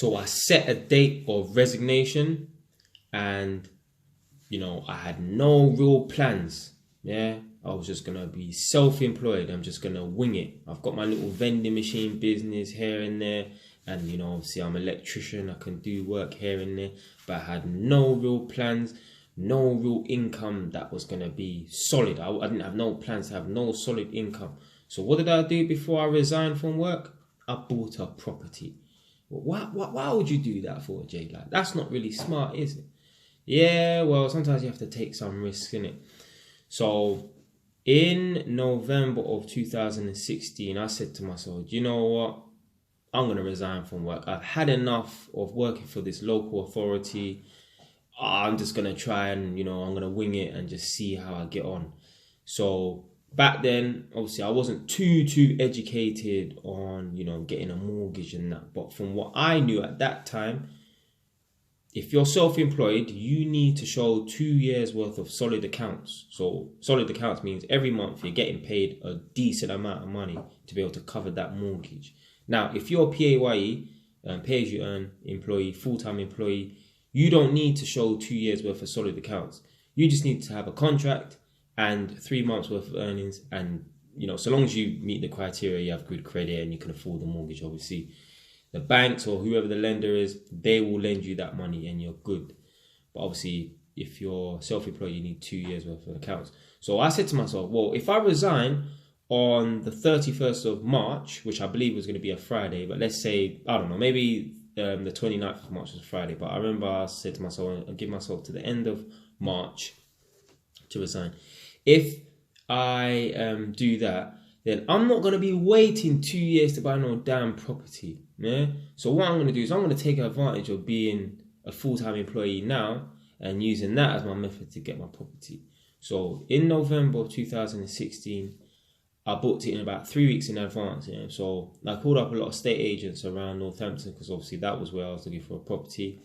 So I set a date of resignation, and I had no real plans. Yeah, I was just gonna be self-employed. I'm just gonna wing it. I've got my little vending machine business here and there, and obviously I'm an electrician. I can do work here and there, but I had no real plans, no real income that was gonna be solid. I didn't have no plans to have no solid income. So what did I do before I resigned from work? I bought a property. Why would you do that for, Jay? Like, that's not really smart, is it? Yeah, well, sometimes you have to take some risks, innit? So in November of 2016, I said to myself, you know what? I'm going to resign from work. I've had enough of working for this local authority. I'm just going to try and, I'm going to wing it and just see how I get on. So back then, obviously, I wasn't too educated on, getting a mortgage and that. But from what I knew at that time, if you're self-employed, you need to show 2 years worth of solid accounts. So solid accounts means every month you're getting paid a decent amount of money to be able to cover that mortgage. Now, if you're PAYE, pay-as-you-earn employee, full-time employee, you don't need to show 2 years worth of solid accounts. You just need to have a contract and 3 months worth of earnings. And, so long as you meet the criteria, you have good credit and you can afford the mortgage, obviously. The banks or whoever the lender is, they will lend you that money and you're good. But obviously, if you're self-employed, you need 2 years worth of accounts. So I said to myself, well, if I resign on the 31st of March, which I believe was going to be a Friday, but let's say, I don't know, maybe the 29th of March was Friday. But I remember I said to myself, I'll give myself to the end of March to resign. If I do that, then I'm not going to be waiting 2 years to buy no damn property. Yeah. So what I'm going to do is I'm going to take advantage of being a full-time employee now and using that as my method to get my property. So in November of 2016, I booked it in about 3 weeks in advance. Yeah. So I called up a lot of estate agents around Northampton because obviously that was where I was looking for a property.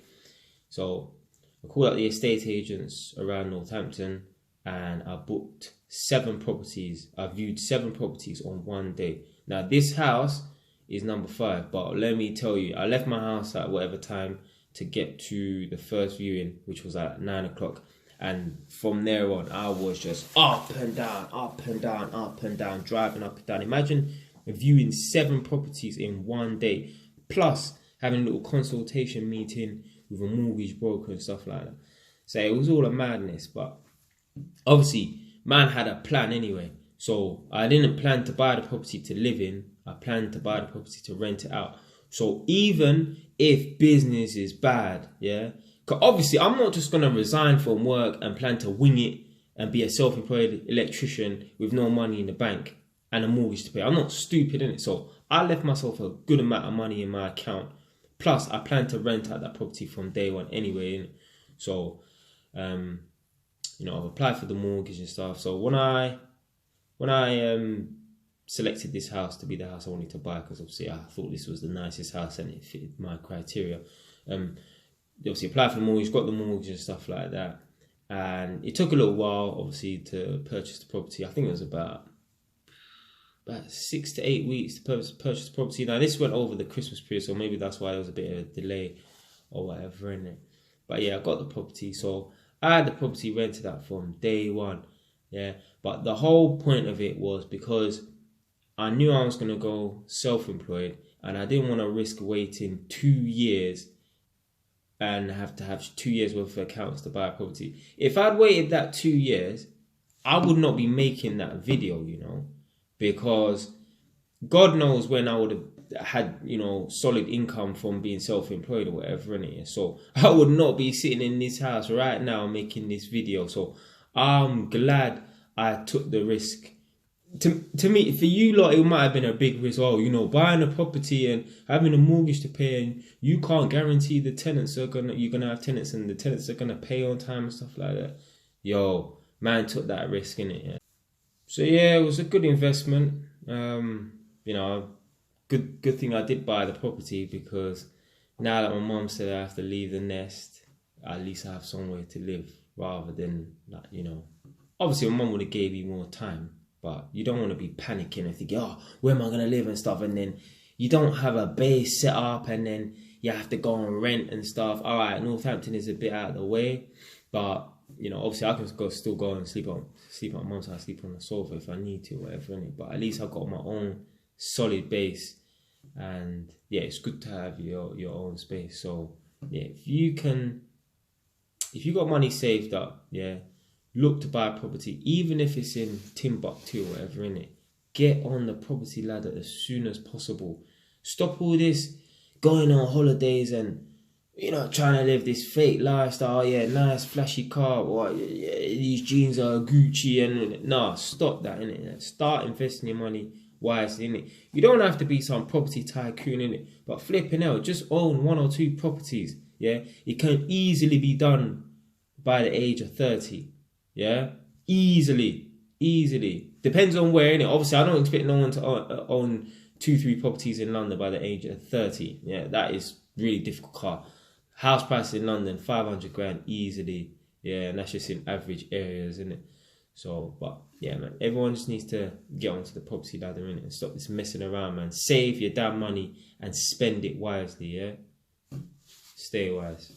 So I called up the estate agents around Northampton and I booked 7 properties. I viewed 7 properties on one day. Now this house is number 5, but let me tell you, I left my house at whatever time to get to the first viewing, which was at 9 o'clock. And from there on, I was just up and down, driving up and down. Imagine viewing 7 properties in one day, plus having a little consultation meeting with a mortgage broker and stuff like that. So it was all a madness, but obviously, man had a plan anyway. So I didn't plan to buy the property to live in. I planned to buy the property to rent it out. So even if business is bad, yeah, because obviously I'm not just going to resign from work and plan to wing it and be a self-employed electrician with no money in the bank and a mortgage to pay. I'm not stupid, innit? So I left myself a good amount of money in my account. Plus, I plan to rent out that property from day one anyway, innit? So, I've applied for the mortgage and stuff. So when I selected this house to be the house I wanted to buy, because obviously I thought this was the nicest house and it fitted my criteria. Obviously applied for the mortgage, got the mortgage and stuff like that. And it took a little while, obviously, to purchase the property. I think it was about 6 to 8 weeks to purchase the property. Now this went over the Christmas period, so maybe that's why there was a bit of a delay or whatever in it. But yeah, I got the property, so I had the property rented out from day one. Yeah, but the whole point of it was because I knew I was going to go self-employed and I didn't want to risk waiting 2 years and have to have 2 years worth of accounts to buy a property. If I'd waited that 2 years, I would not be making that video, because God knows when I would have had, solid income from being self-employed or whatever, innit? So I would not be sitting in this house right now making this video. So I'm glad I took the risk. To me, for you lot, it might have been a big risk. Oh, buying a property and having a mortgage to pay, and you can't guarantee the tenants you're gonna have tenants, and the tenants are gonna pay on time and stuff like that. Yo, man took that risk, innit? Yeah. So yeah, it was a good investment. Good thing I did buy the property, because now that my mum said I have to leave the nest, at least I have somewhere to live, rather than obviously my mum would have gave me more time. But you don't want to be panicking and thinking, where am I going to live and stuff? And then you don't have a base set up, and then you have to go on rent and stuff. All right, Northampton is a bit out of the way, but you know, obviously I can still go and sleep at my mum's house, sleep on the sofa if I need to, whatever, innit? But at least I've got my own solid base, and yeah, it's good to have your own space. So yeah, if you got money saved up, yeah, look to buy a property, even if it's in Timbuktu or whatever, innit? Get on the property ladder as soon as possible. Stop all this going on holidays and, you know, trying to live this fake lifestyle. Yeah, nice flashy car, or yeah, these jeans are Gucci, and nah, stop that, innit? Start investing your money wisely, innit? You don't have to be some property tycoon, innit? But flipping out, just own 1 or 2 properties. Yeah, it can easily be done by the age of 30. Yeah, easily. Depends on where, innit? Obviously, I don't expect no one to own 2-3 properties in London by the age of 30. Yeah, that is really difficult. House prices in London, 500 grand easily. Yeah, and that's just in average areas, isn't it? So, but yeah, man, everyone just needs to get onto the property ladder, innit? And stop this messing around, man. Save your damn money and spend it wisely, yeah? Stay wise.